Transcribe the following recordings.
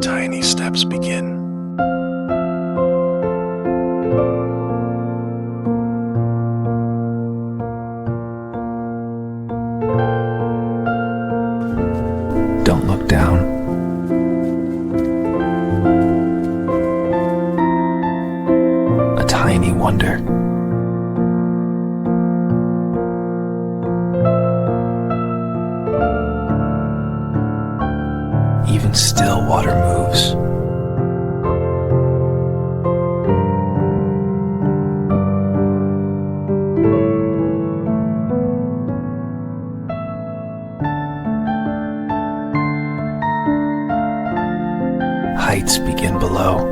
Tiny steps begin. Don't look down. A tiny wonder. Even still water moves. Heights begin below.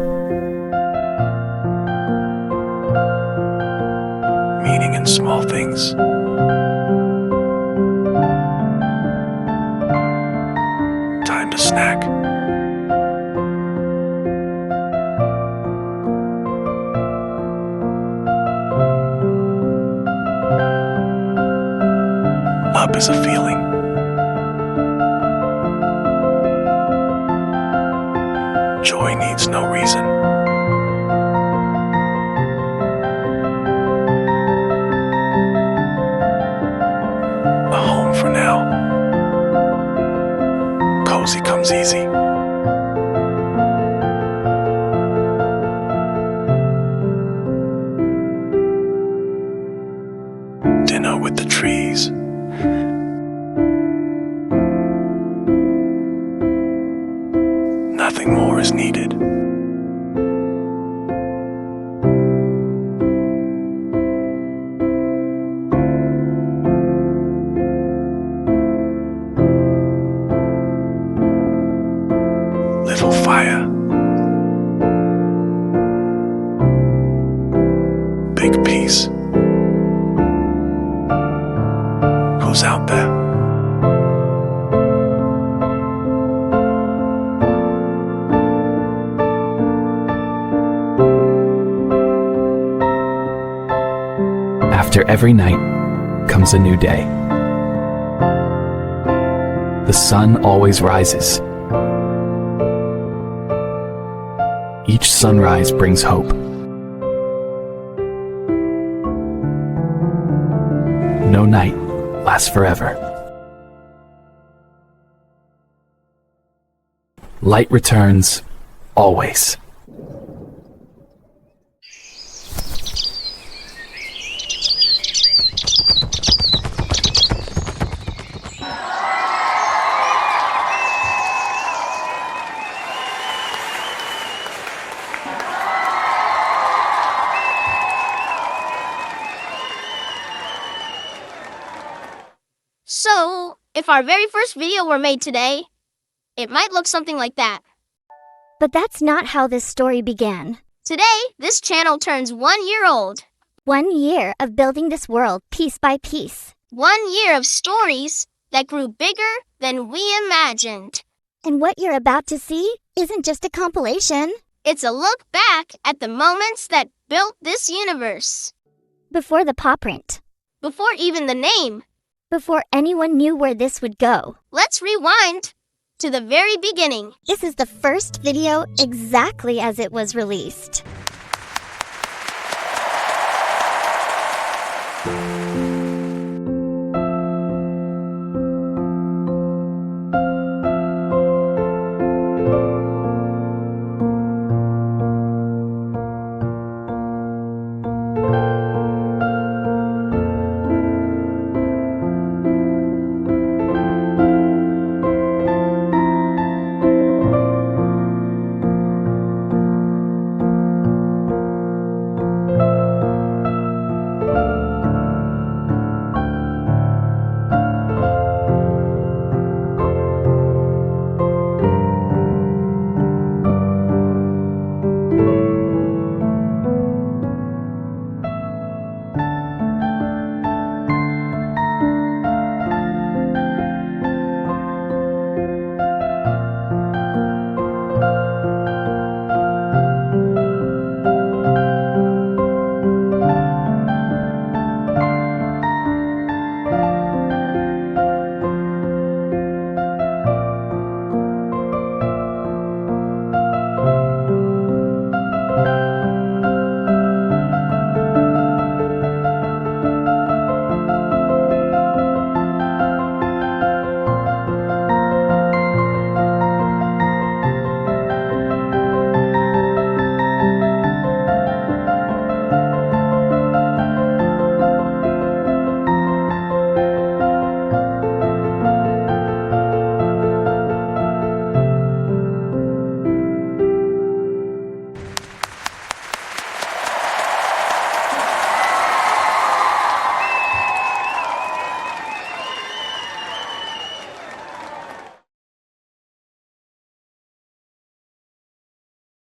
Meaning in small things. Time to snack. Up is a feeling. Joy needs no reason. A home for now. Cozy comes easy. Dinner with the trees. Nothing more is needed. Little fire. Big peace. Who's out there? After every night comes a new day. The sun always rises. Each sunrise brings hope. No night lasts forever. Light returns always. So, if our very first video were made today, it might look something like that. But that's not how this story began. Today, this channel turns 1 year old. 1 year of building this world piece by piece. 1 year of stories that grew bigger than we imagined. And what you're about to see isn't just a compilation. It's a look back at the moments that built this universe. Before the paw print. Before even the name. Before anyone knew where this would go. Let's rewind to the very beginning. This is the first video exactly as it was released.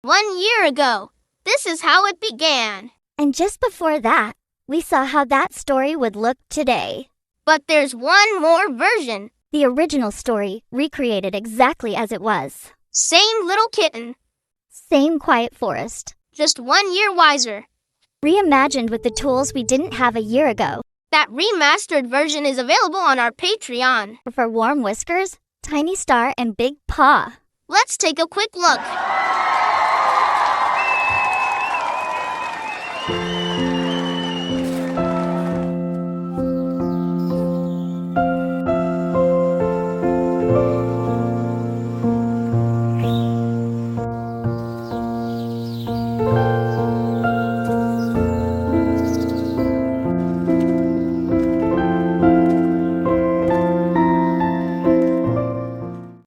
1 year ago. This is how it began. And just before that, we saw how that story would look today. But there's one more version. The original story, recreated exactly as it was. Same little kitten. Same quiet forest. Just 1 year wiser. Reimagined with the tools we didn't have a year ago. That remastered version is available on our Patreon. For Warm Whiskers, Tiny Star, and Big Paw. Let's take a quick look.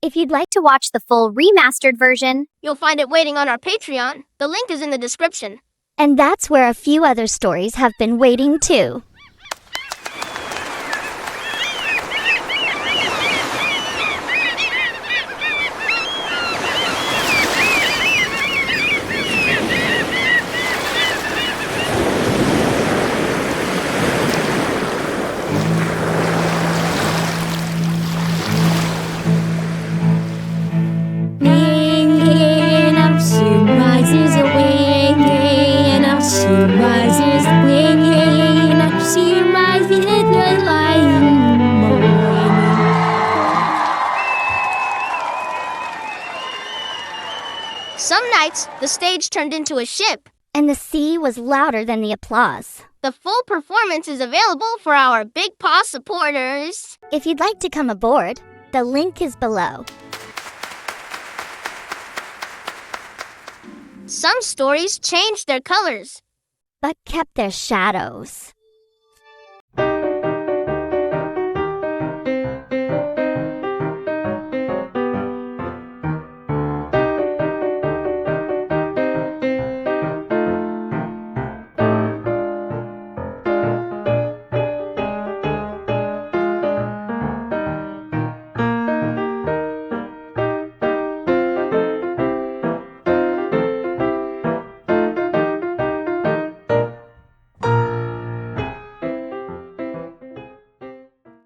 If you'd like to watch the full remastered version, You'll find it waiting on our Patreon. The link is in the description. and that's where a few other stories have been waiting too. Winging up, she rises away, and up she rises, winging up, she rises the light in the morning. Some nights, the stage turned into a ship. And the sea was louder than the applause. The full performance is available for our Big Paw supporters. If you'd like to come aboard, the link is below. Some stories changed their colors. But kept their shadows.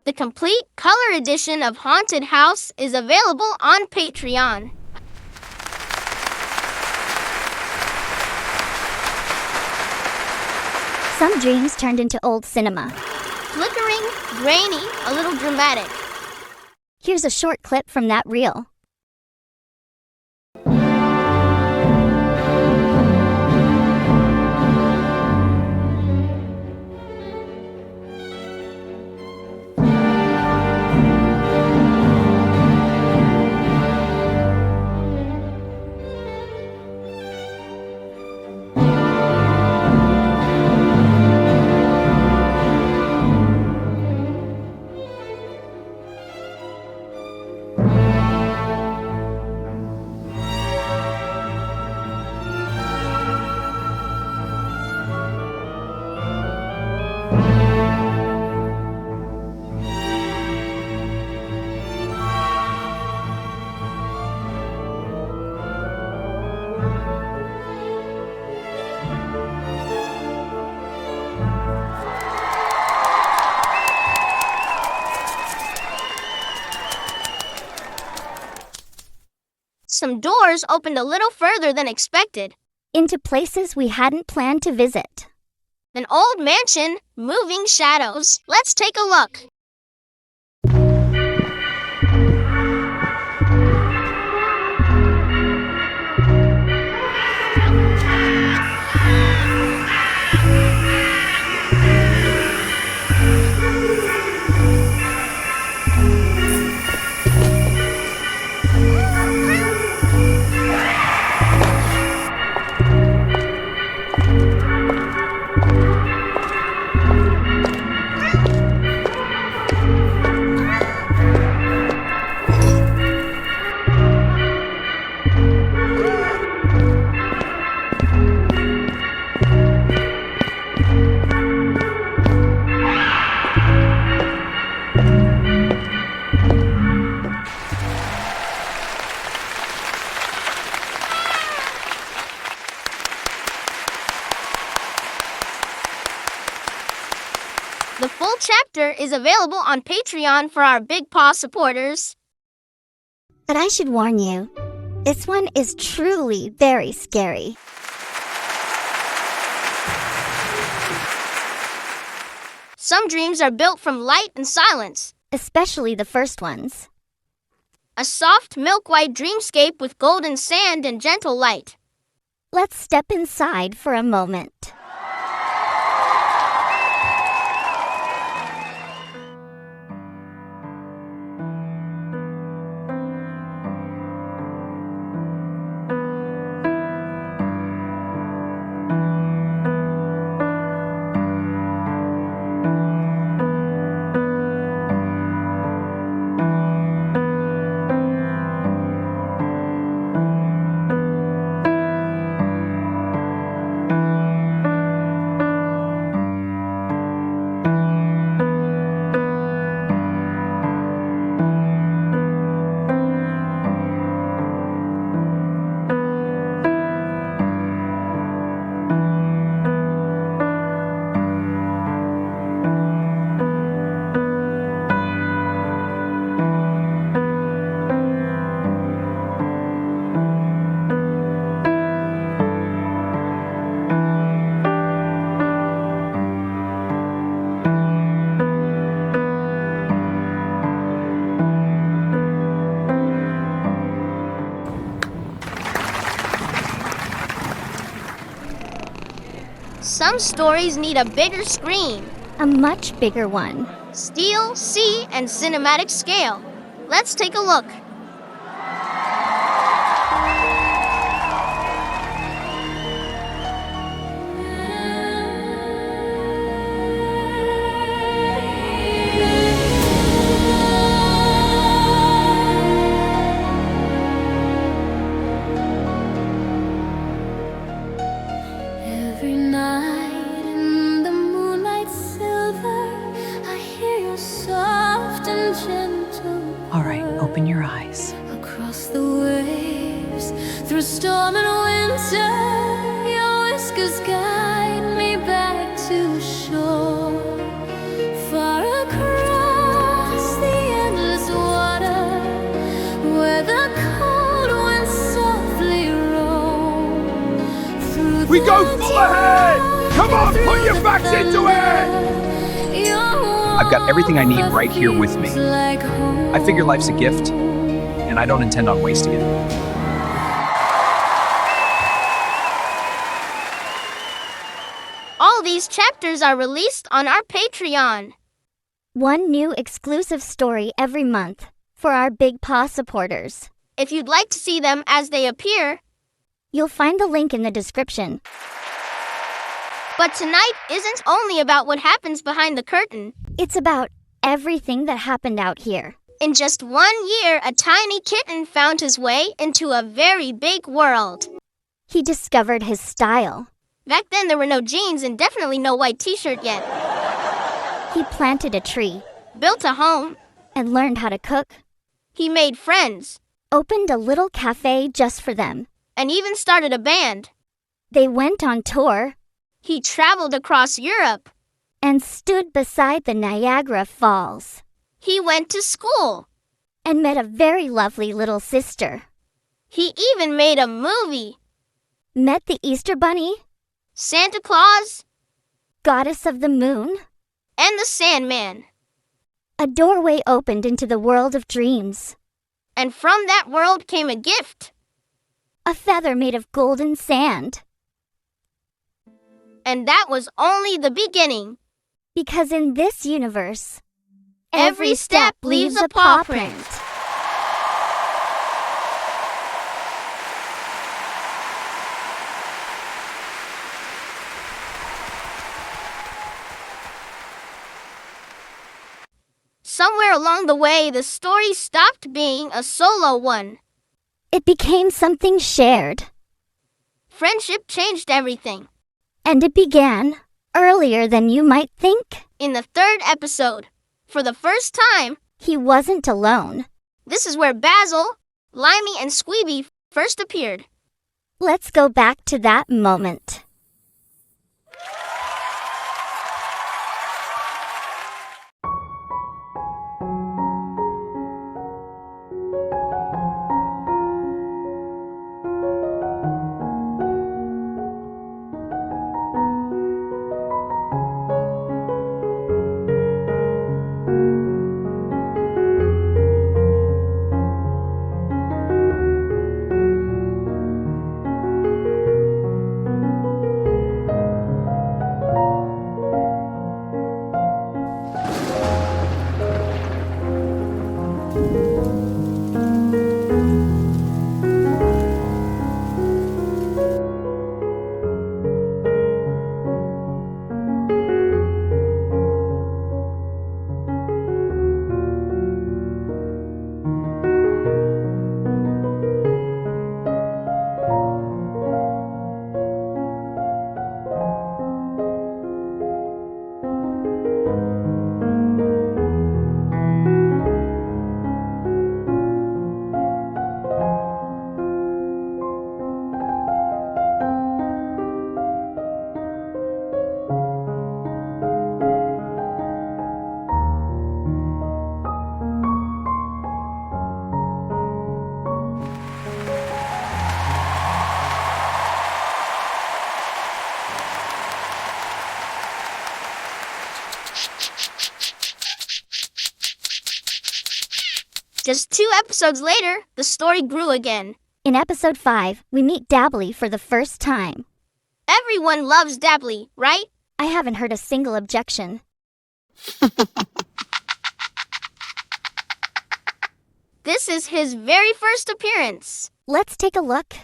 The complete color edition of Haunted House is available on Patreon. Some dreams turned into old cinema. Flickering, grainy, a little dramatic. Here's a short clip from that reel. Some doors opened a little further than expected. Into places we hadn't planned to visit. An old mansion, moving shadows. Let's take a look. chapter is available on Patreon for our Big Paw supporters. But I should warn you, this one is truly very scary. Some dreams are built from light and silence. Especially the first ones. A soft milk-white dreamscape with golden sand and gentle light. Let's step inside for a moment. Some stories need a bigger screen. A much bigger one. Steel, sea, and cinematic scale. Let's take a look. Every night in the moonlight silver, I hear your soft and gentle. All right, open your eyes. Across the waves, through storm and winter, your whiskers guide me back to shore. Far across the endless water, where the cold winds softly roam. Through We go the full ahead! Come on, put your backs into it! I've got everything I need right here with me. I figure life's a gift, and I don't intend on wasting it. All these chapters are released on our Patreon. One new exclusive story every month for our Big Paw supporters. If you'd like to see them as they appear, You'll find the link in the description. but tonight isn't only about what happens behind the curtain. It's about everything that happened out here. In just 1 year, a tiny kitten found his way into a very big world. He discovered his style. Back then, there were no jeans and definitely no white t-shirt yet. He planted a tree Built a home. and learned how to cook. He made friends. Opened a little cafe just for them. And even started a band. They went on tour He traveled across Europe. and stood beside the Niagara Falls He went to school. and met a very lovely little sister. He even made a movie. Met the Easter Bunny, Santa Claus goddess of the moon. and the Sandman. A doorway opened into the world of dreams. And from that world came a gift. A feather made of golden sand. And that was only the beginning. Because in this universe, Every step leaves a paw print. Somewhere along the way, the story stopped being a solo one. It became something shared. Friendship changed everything. And it began earlier than you might think. In the 3rd episode, for the first time, He wasn't alone. this is where Basil, Limey, and Squeeby first appeared. Let's go back to that moment. Just 2 episodes later, the story grew again. In episode 5, we meet Dabbly for the first time. Everyone loves Dabbly, right? I haven't heard a single objection. This is his very first appearance. Let's take a look.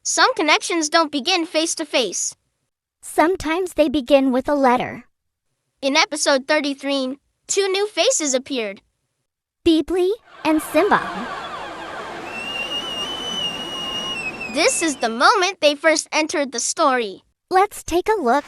Some connections don't begin face to face. Sometimes they begin with a letter. In episode 33, 2 new faces appeared. Beebly and Simba. This is the moment they first entered the story. Let's take a look.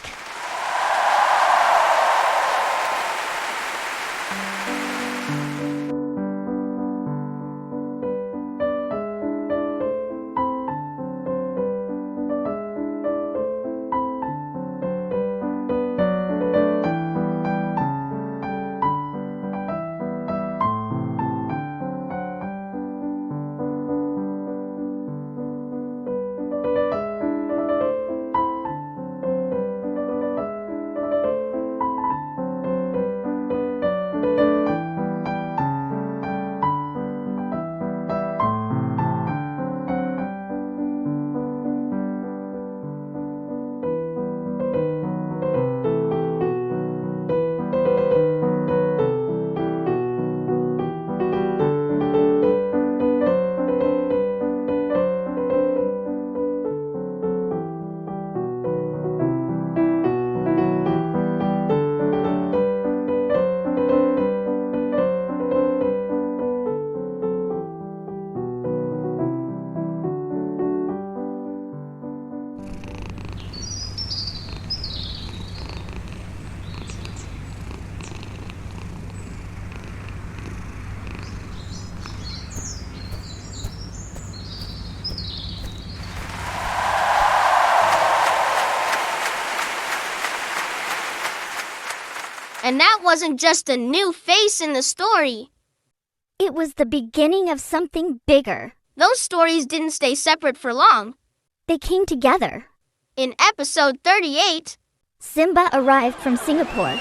And that wasn't just a new face in the story. It was the beginning of something bigger. Those stories didn't stay separate for long. They came together. In episode 38, Simba arrived from Singapore.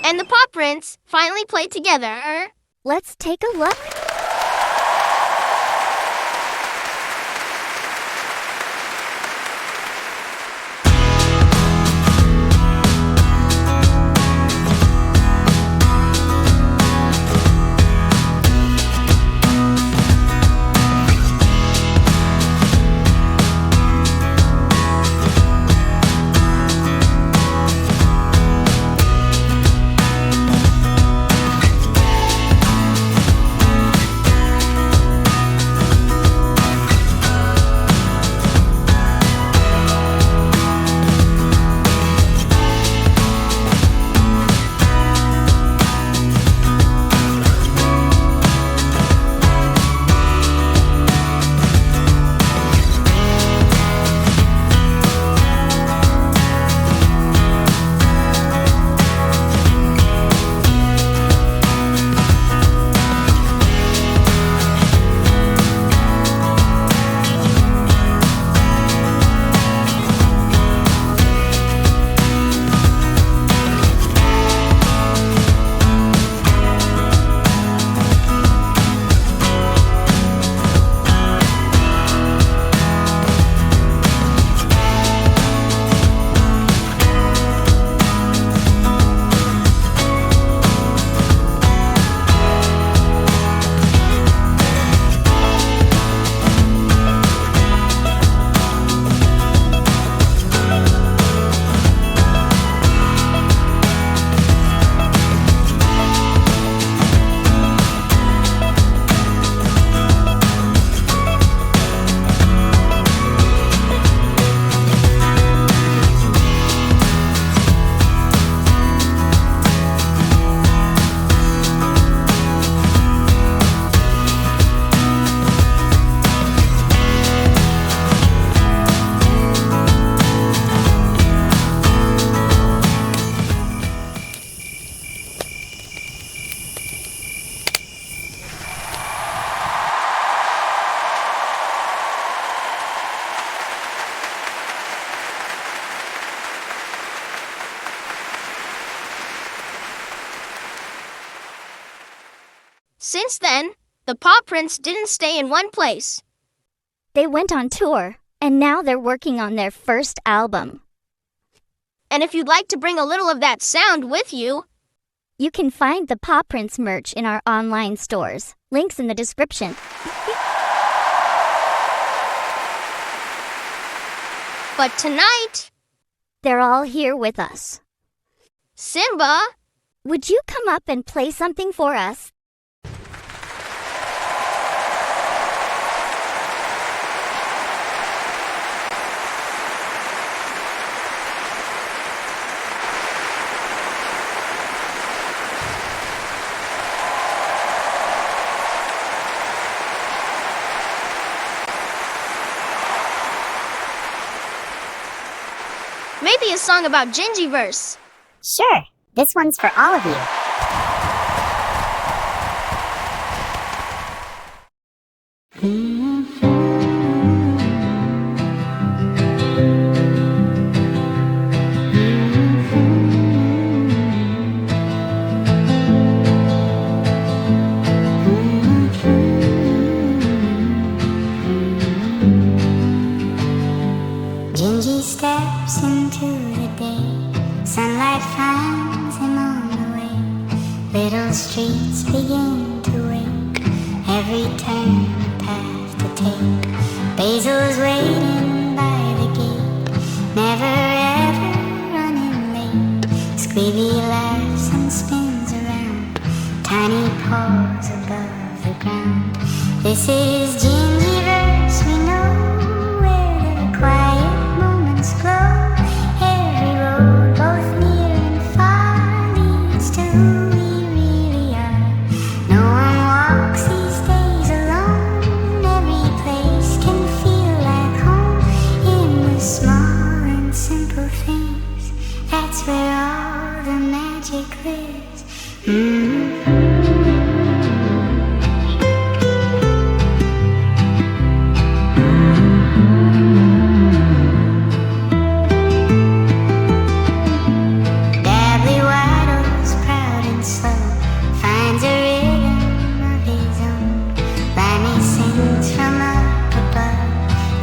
and the Paw Prints finally played together. Let's take a look. Since then, the Paw Prints didn't stay in one place. They went on tour, and now they're working on their first album. And if you'd like to bring a little of that sound with you, you can find the Paw Prints merch in our online stores. Links in the description. But tonight, they're all here with us. Simba, would you come up and play something for us? maybe a song about Gingyverse. Sure, this one's for all of you. Gingy steps into the day, sunlight finds him on the way. Little streets begin to wake, every turn a path to take. Basil's waiting by the gate, never ever running late. Squealy laughs and spins around, tiny paws above the ground. This is Gingyverse, we know where the quiet moments flow. Every road, both near and far, leads to who we really are. No one walks these days alone. Every place can feel like home. In the small and simple things, that's where all the magic lives. Dabbly waddles, proud and slow, finds a rhythm of his own. Limey sings from up above,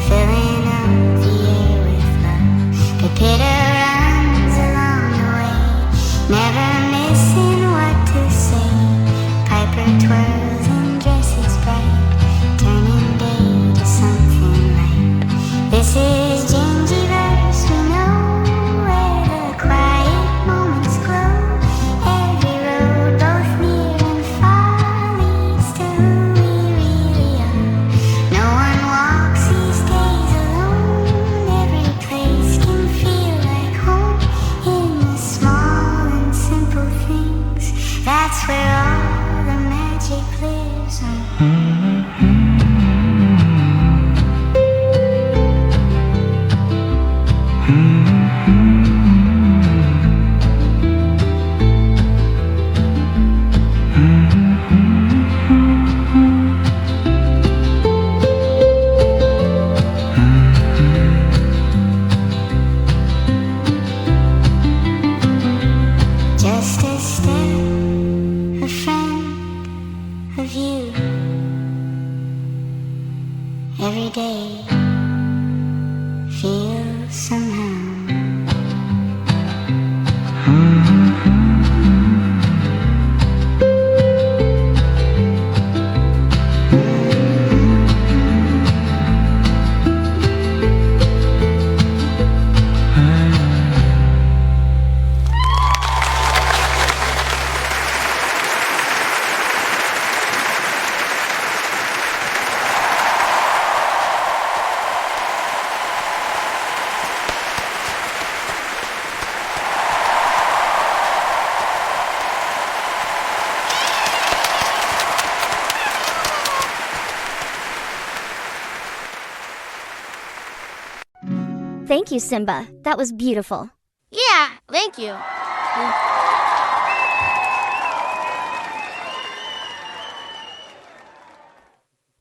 filling up the air with love. Pipita runs along the way, never missing what to say. Piper twirls in dresses bright, turning day to something light. This is Gingyverse, we know where the quiet moments glow. Every road, both near and far, leads to who we really are. No one walks these days alone. Every place can feel like home. In the small and simple things, that's where all the magic lives. Just a step, a friend of you. Every day feels somehow. Thank you, Simba. That was beautiful. Yeah, thank you.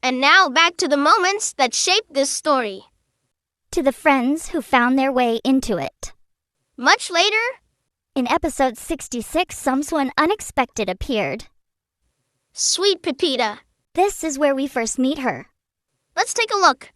And now back to the moments that shaped this story. To the friends who found their way into it. Much later, In episode 66, someone unexpected appeared. Sweet Pepita. This is where we first meet her. Let's take a look.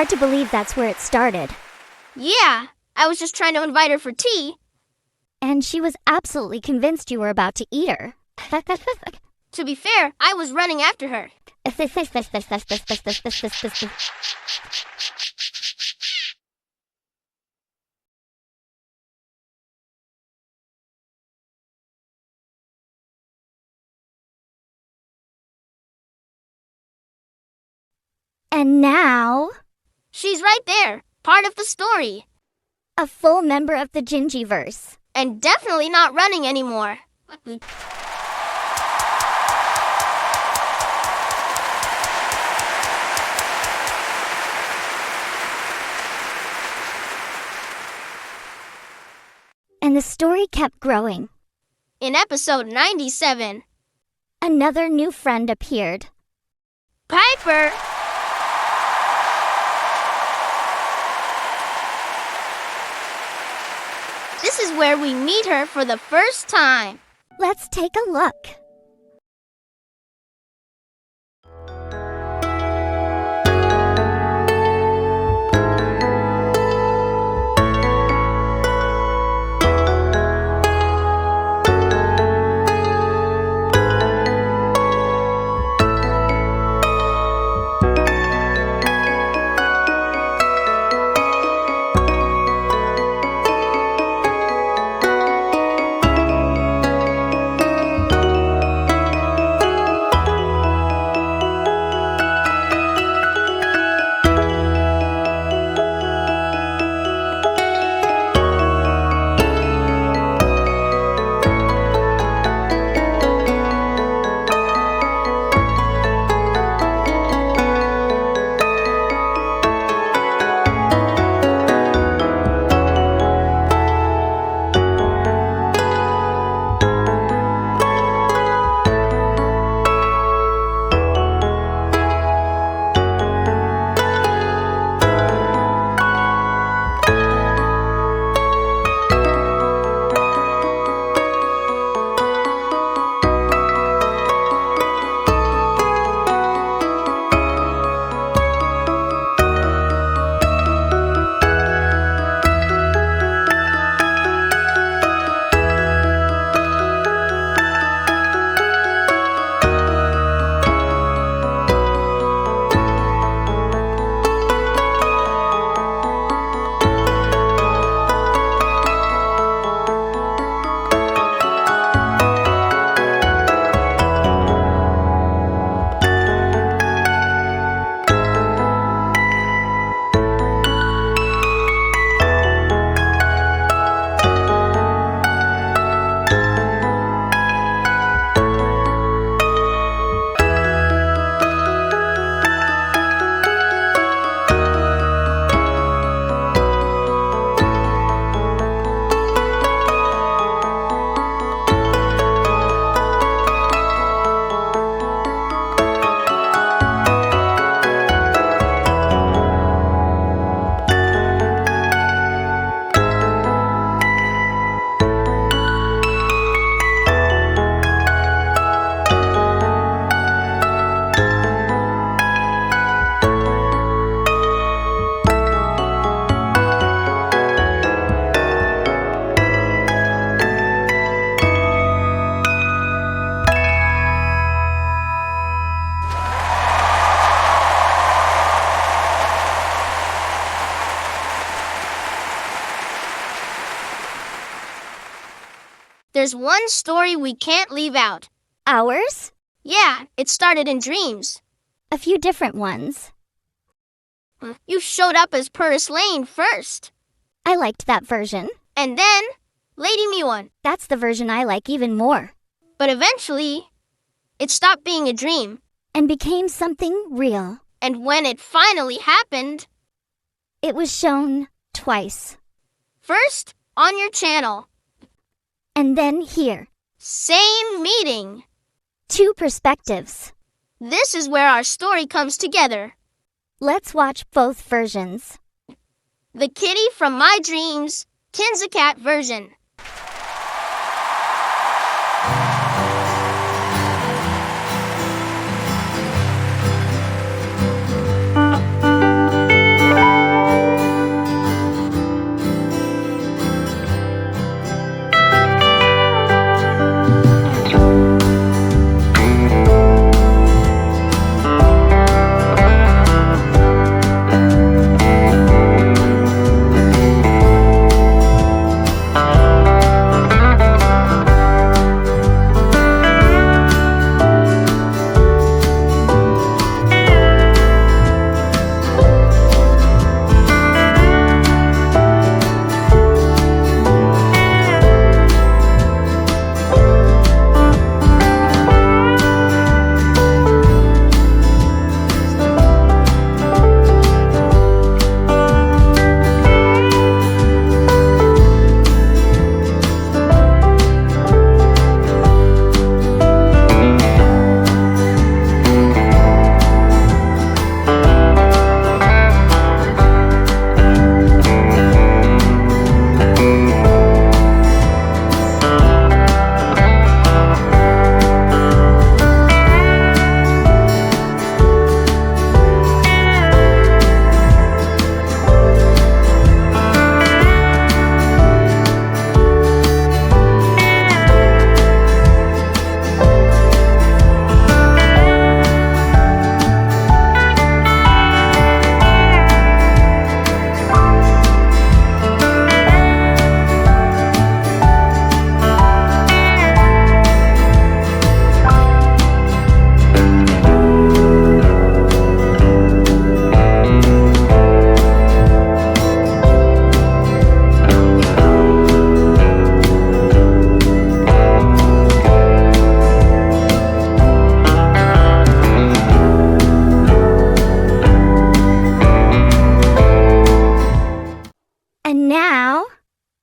Hard to believe that's where it started. Yeah, I was just trying to invite her for tea. And she was absolutely convinced you were about to eat her. To be fair, I was running after her. And now, She's right there, part of the story. a full member of the Gingyverse. And definitely not running anymore. And the story kept growing. In episode 97, Another new friend appeared. Piper! This is where we meet her for the first time. Let's take a look. There's one story we can't leave out. Ours? Yeah, it started in dreams. A few different ones. You showed up as Purse Lane first. I liked that version. And then, Lady Miwan. That's the version I like even more. But eventually, it stopped being a dream. And became something real. And when it finally happened, it was shown twice. First, on your channel. And then here. Same meeting. 2 perspectives. This is where our story comes together. Let's watch both versions. The Kitty from My Dreams, Kinza version.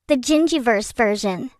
The Gingyverse version.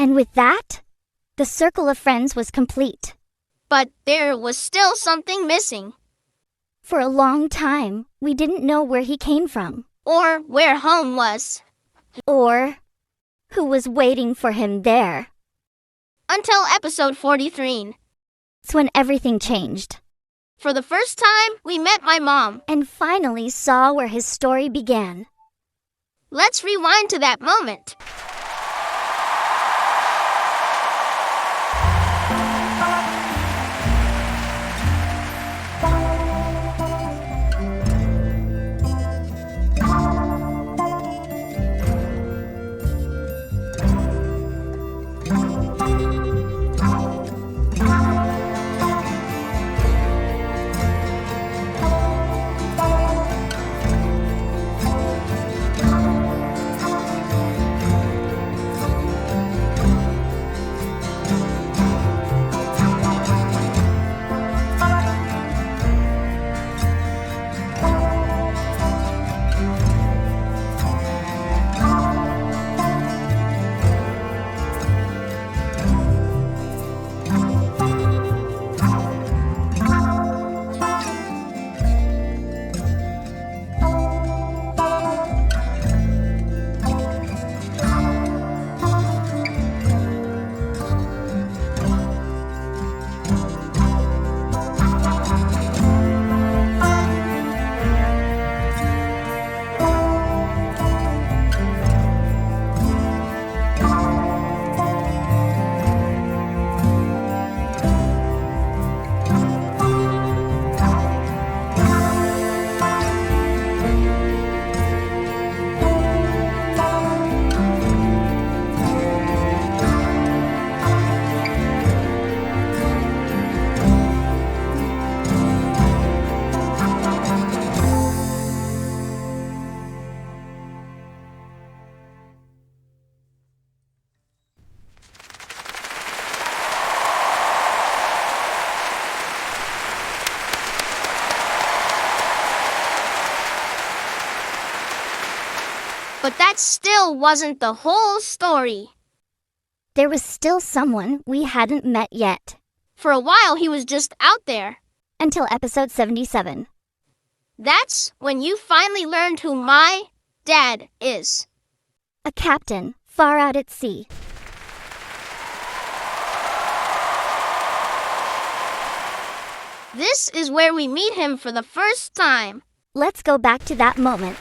And with that, the circle of friends was complete. But there was still something missing. For a long time, we didn't know where he came from. Or where home was. Or who was waiting for him there. Until episode 43. It's when everything changed. For the first time, we met my mom. And finally saw where his story began. Let's rewind to that moment. But that still wasn't the whole story. There was still someone we hadn't met yet. For a while, he was just out there. Until episode 77. That's when you finally learned who my dad is. A captain, far out at sea. This is where we meet him for the first time. Let's go back to that moment.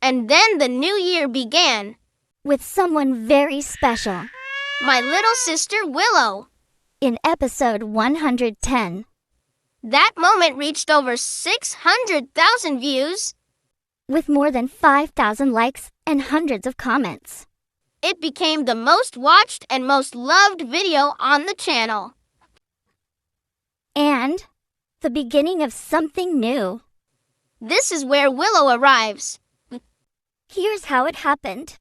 And then the new year began. with someone very special. My little sister Willow. In episode 110, That moment reached over 600,000 views. with more than 5,000 likes and hundreds of comments. It became the most watched and most loved video on the channel. And the beginning of something new. This is where Willow arrives. Here's how it happened.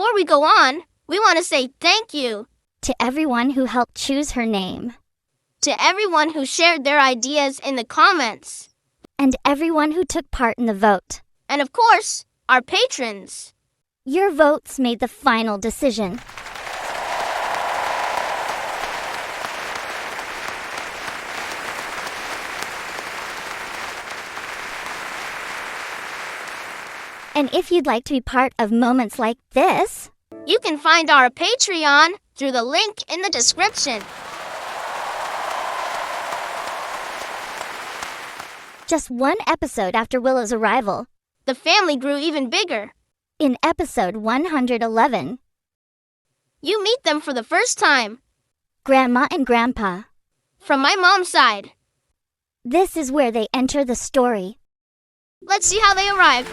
before we go on, we want to say thank you To everyone who helped choose her name, to everyone who shared their ideas in the comments. and everyone who took part in the vote. And of course, our patrons. Your votes made the final decision. And if you'd like to be part of moments like this, You can find our Patreon through the link in the description. just one episode after Willow's arrival, The family grew even bigger. in episode 111, You meet them for the first time. Grandma and Grandpa. From my mom's side. This is where they enter the story. Let's see how they arrive.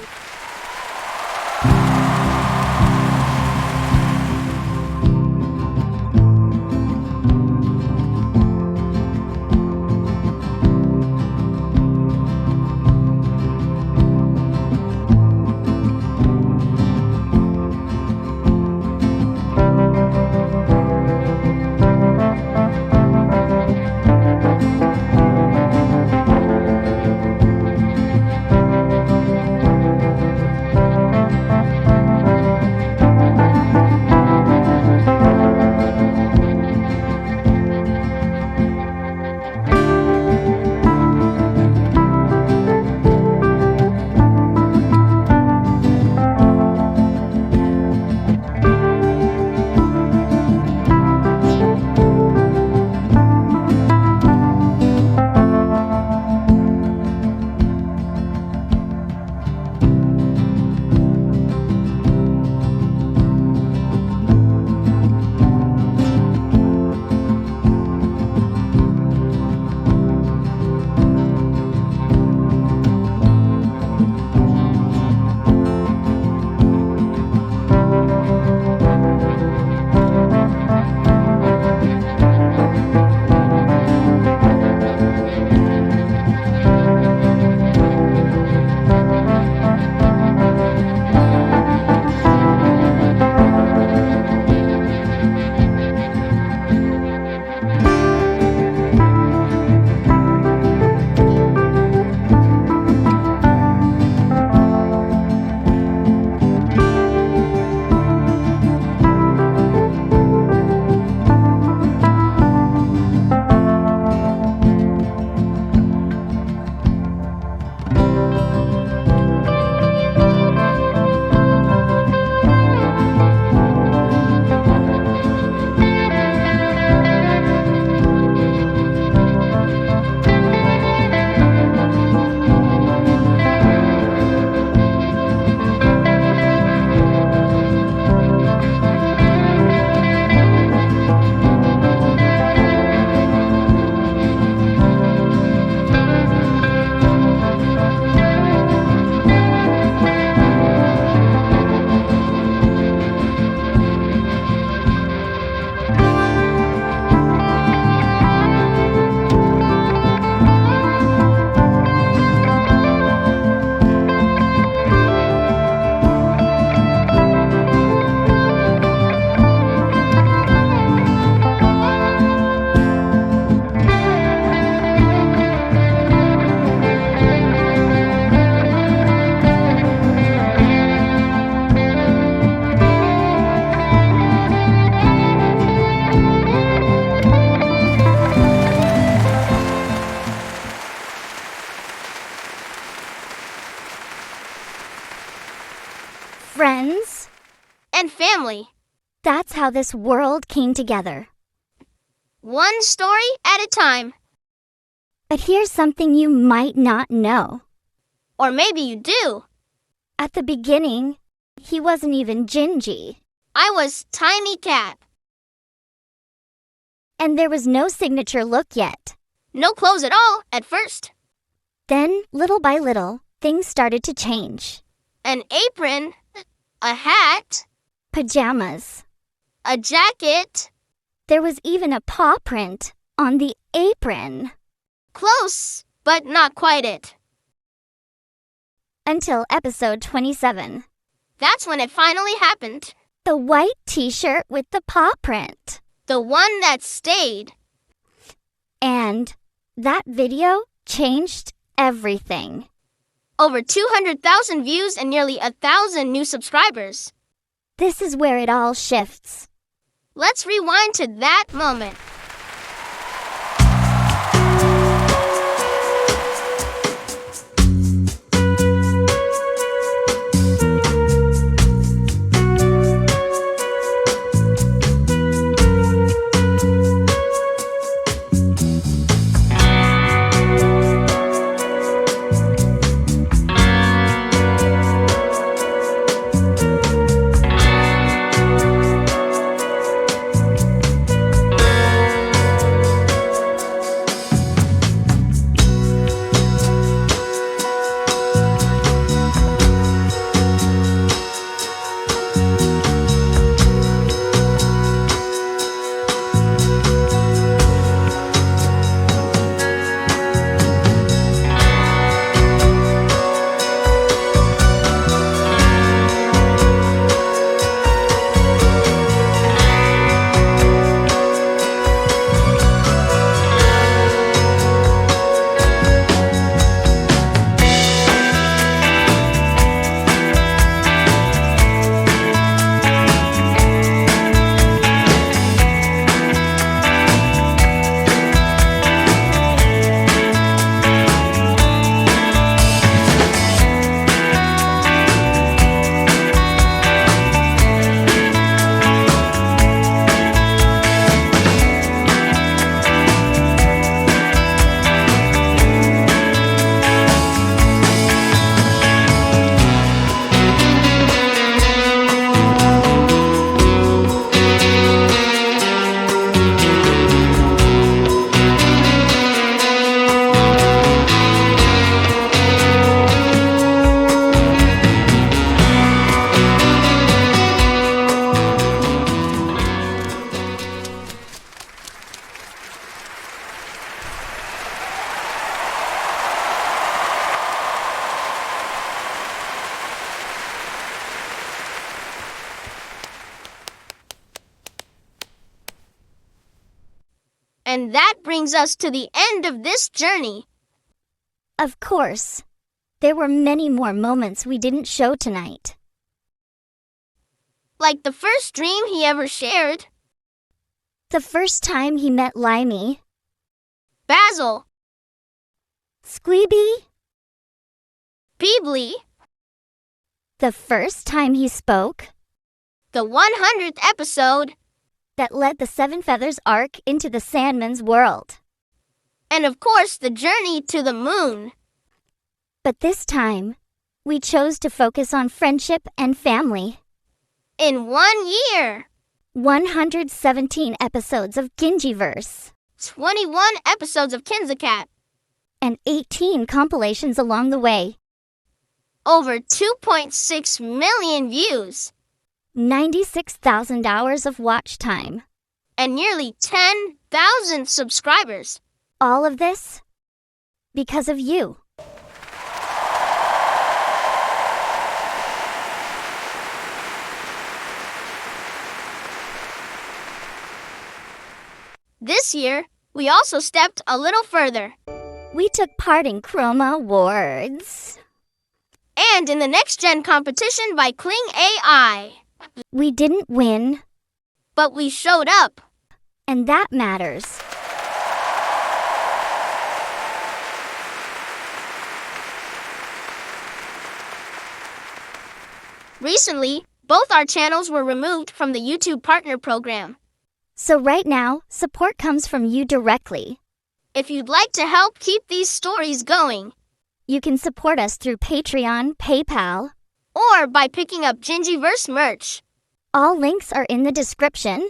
Friends, And family. that's how this world came together. One story at a time. But here's something you might not know. Or maybe you do. At the beginning, he wasn't even Gingy, I was Tiny Cat. and there was no signature look yet. No clothes at all at first. Then, little by little, things started to change. An apron. A hat. Pajamas. A jacket. There was even a paw print on the apron. Close, but not quite it. Until episode 27. That's when it finally happened. The white t-shirt with the paw print. The one that stayed. And that video changed everything. Over 200,000 views and nearly 1,000 new subscribers. This is where it all shifts. Let's rewind to that moment. And that brings us to the end of this journey. Of course, there were many more moments we didn't show tonight. Like the first dream he ever shared. The first time he met Limey, Basil, Squeeby, Peebly, the first time he spoke, the 100th episode, that led the Seven Feathers arc into the Sandman's world. and of course the journey to the moon. But this time, we chose to focus on friendship and family. In 1 year, 117 episodes of Gingyverse, 21 episodes of Kinzacat, and 18 compilations along the way. over 2.6 million views, 96,000 hours of watch time. and nearly 10,000 subscribers. All of this because of you. This year, we also stepped a little further. We took part in Chroma Awards. And in the Next Gen competition by Kling AI. We didn't win, But we showed up. and that matters. Recently, both our channels were removed from the YouTube Partner Program. So right now, support comes from you directly. If you'd like to help keep these stories going, You can support us through Patreon, PayPal. or by picking up Gingyverse merch. All links are in the description,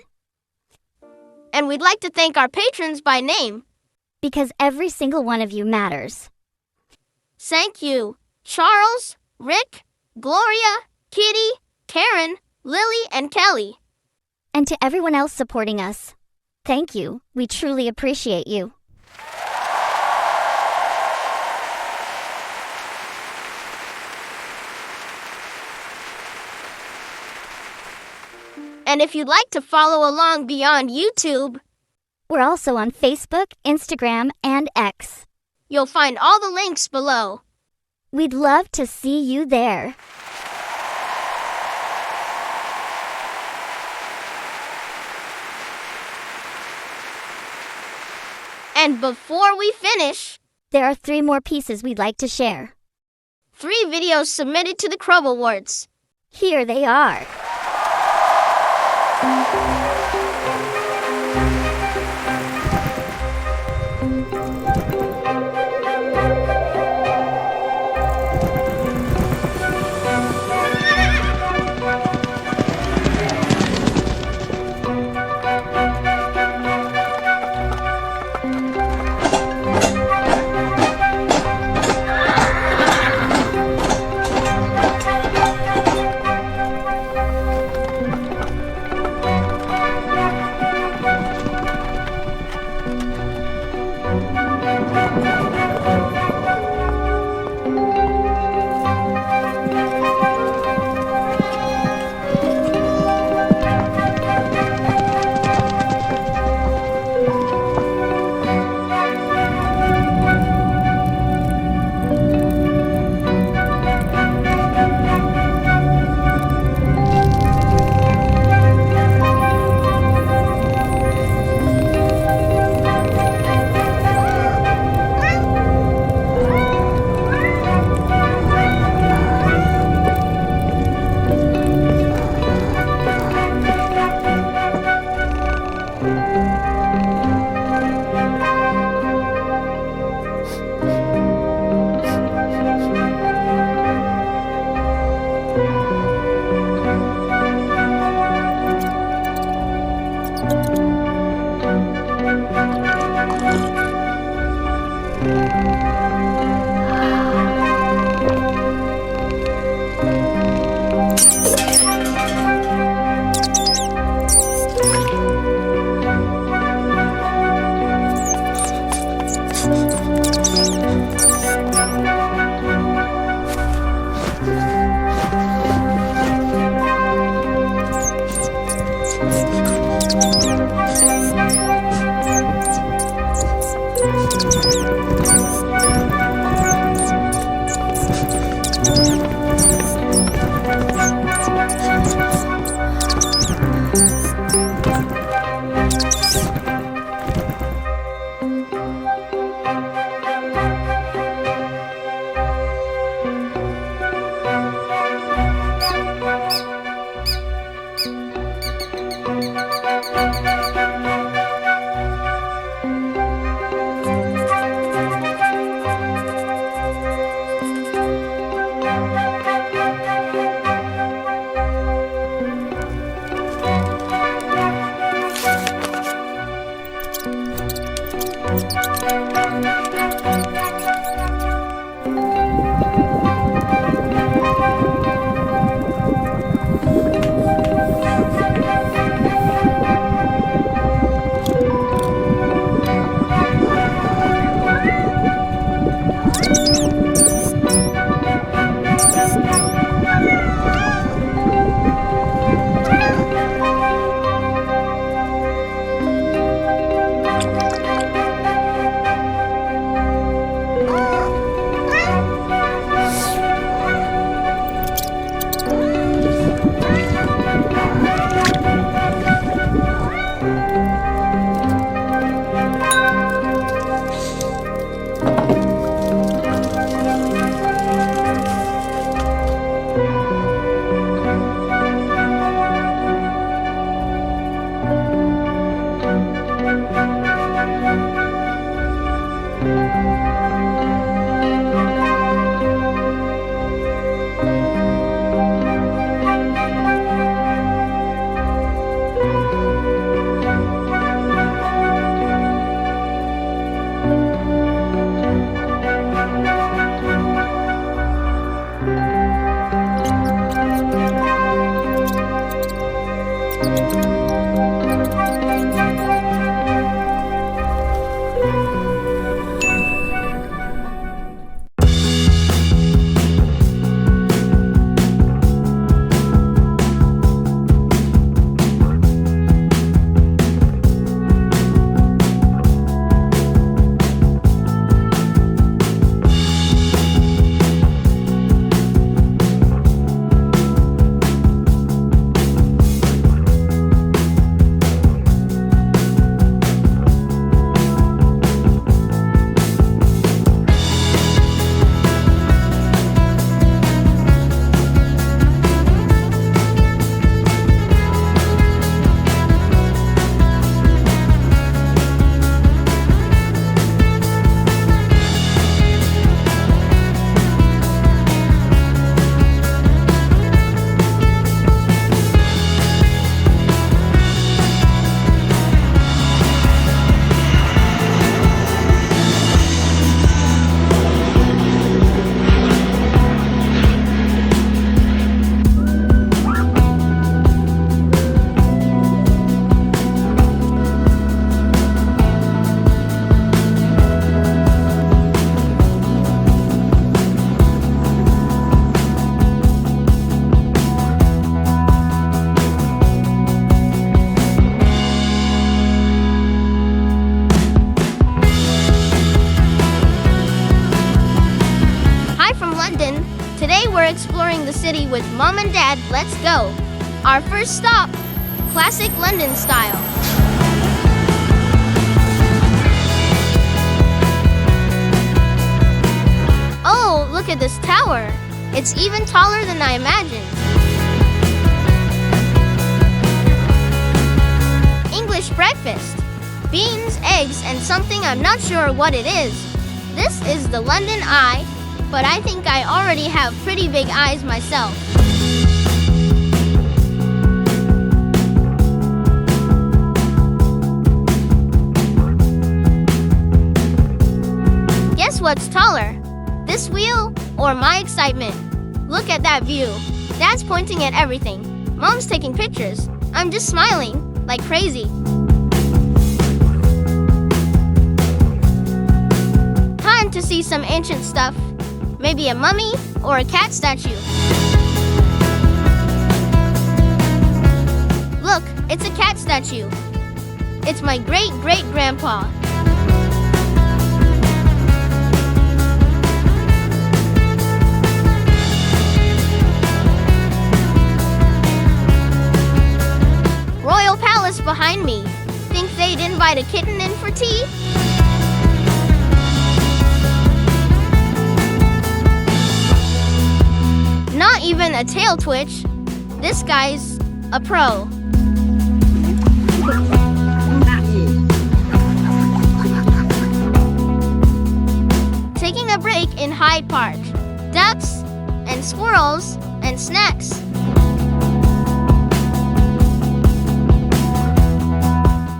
And we'd like to thank our patrons by name. because every single one of you matters. Thank you, Charles, Rick, Gloria, Kitty, Karen, Lily, and Kelly. And to everyone else supporting us, thank you. We truly appreciate you. And if you'd like to follow along beyond YouTube, We're also on Facebook, Instagram, and X. you'll find all the links below. We'd love to see you there. And before we finish, There are 3 more pieces we'd like to share. 3 videos submitted to the Crub Awards. Here they are. exploring the city with Mom and Dad. Let's go. Our first stop, classic London style. Oh, look at this tower. It's even taller than I imagined. English breakfast. Beans, eggs, and something I'm not sure what it is. This is the London Eye, but I think I already have pretty big eyes myself. Guess what's taller? This wheel or my excitement? Look at that view. Dad's pointing at everything. Mom's taking pictures. I'm just smiling like crazy. Time to see some ancient stuff. Maybe a mummy or a cat statue. Look, it's a cat statue. It's my great-great-grandpa. Royal Palace behind me. Think they'd invite a kitten in for tea? Not even a tail twitch. This guy's a pro. Taking a break in Hyde Park. Ducks and squirrels and snacks.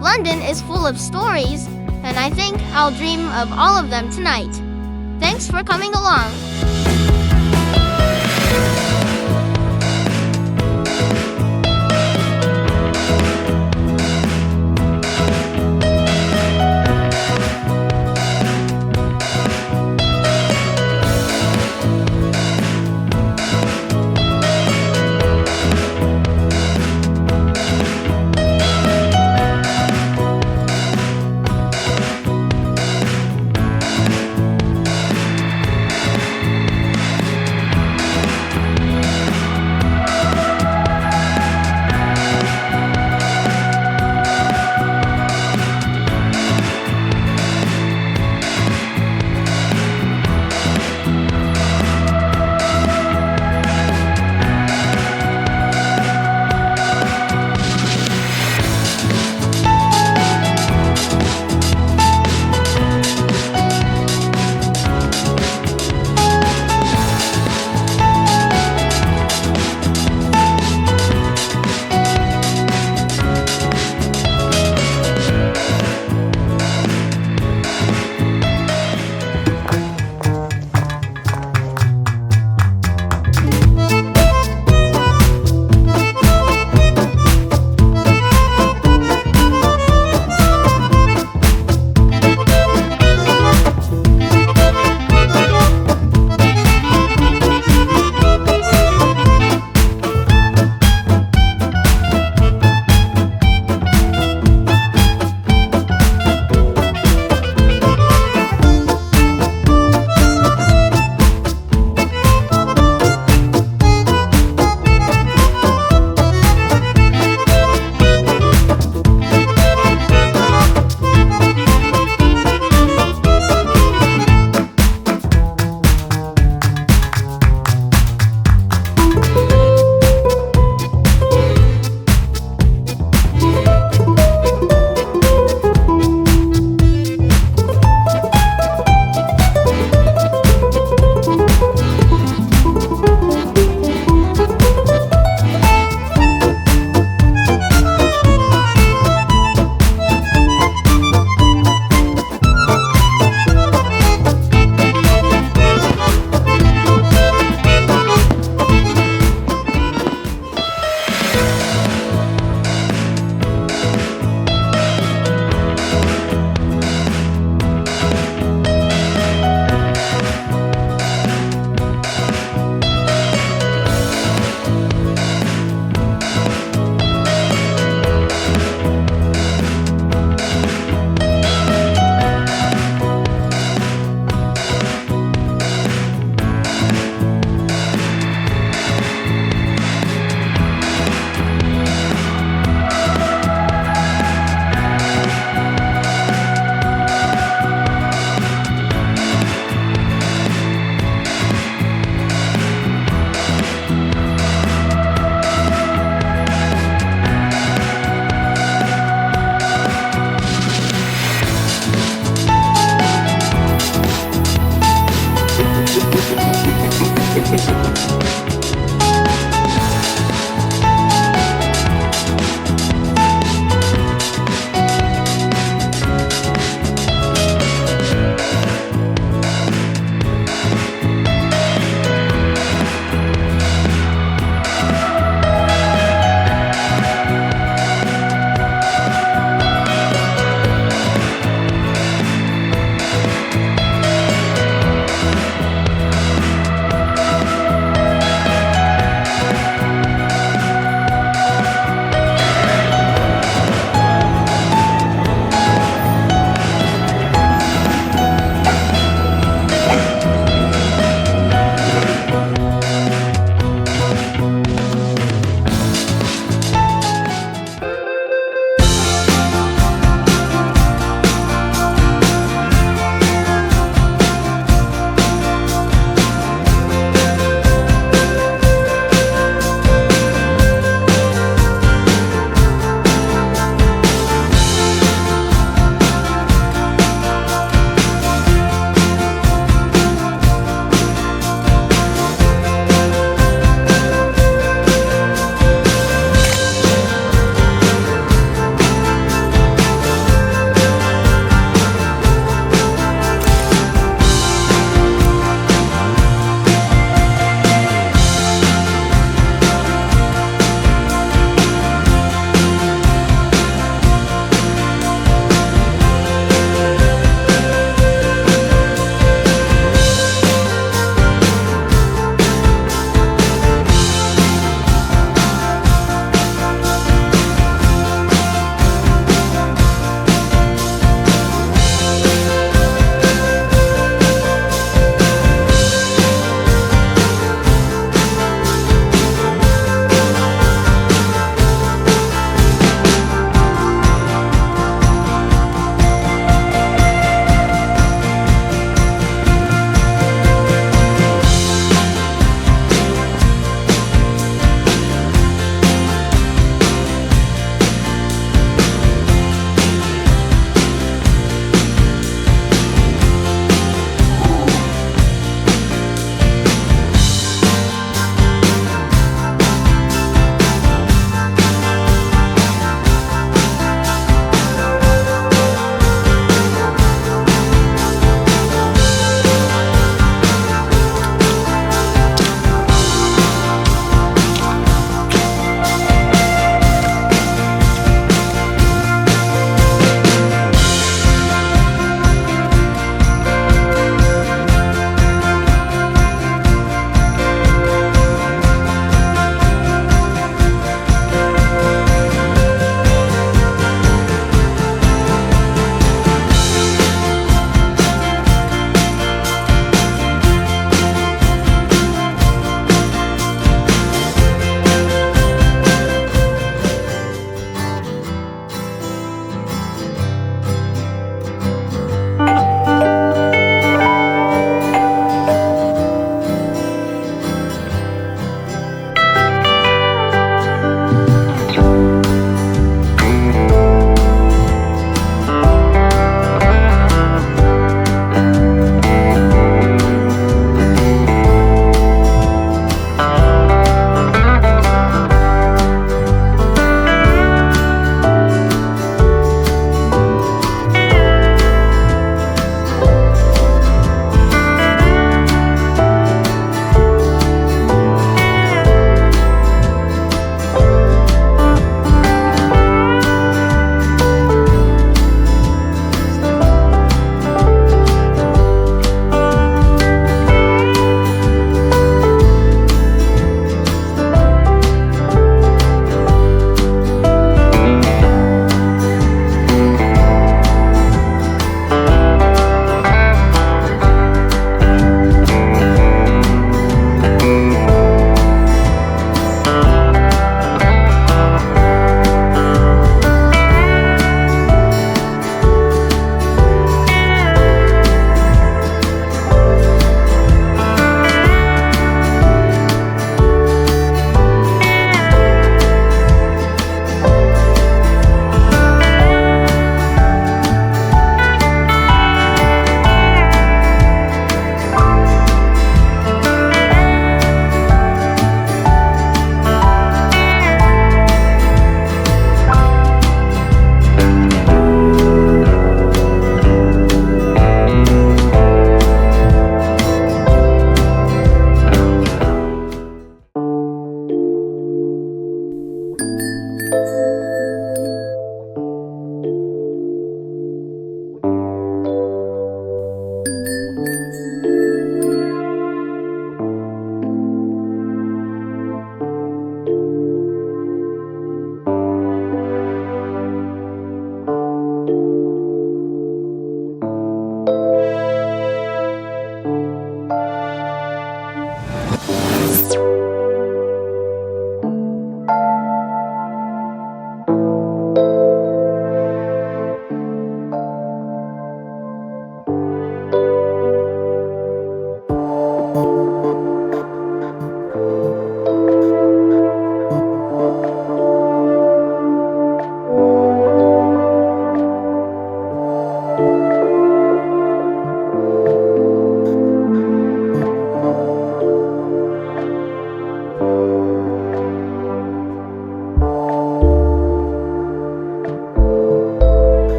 London is full of stories, and I think I'll dream of all of them tonight. Thanks for coming along.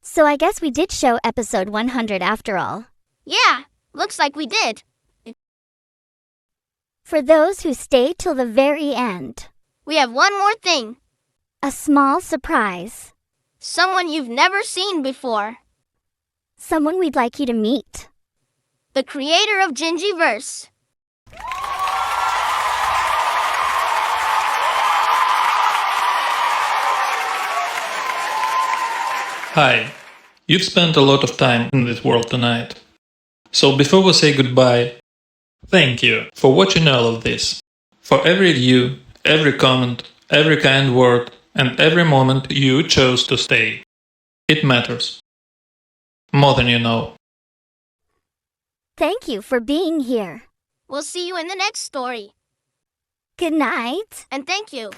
So I guess we did show episode 100 after all. Yeah, looks like we did. For those who stay till the very end, We have one more thing. a small surprise. Someone you've never seen before. Someone we'd like you to meet. The creator of Gingyverse. Hi, you've spent a lot of time in this world tonight. So before we say goodbye, thank you for watching all of this. For every view, every comment, every kind word, and every moment you chose to stay. It matters. More than you know. Thank you for being here. We'll see you in the next story. Good night. And thank you.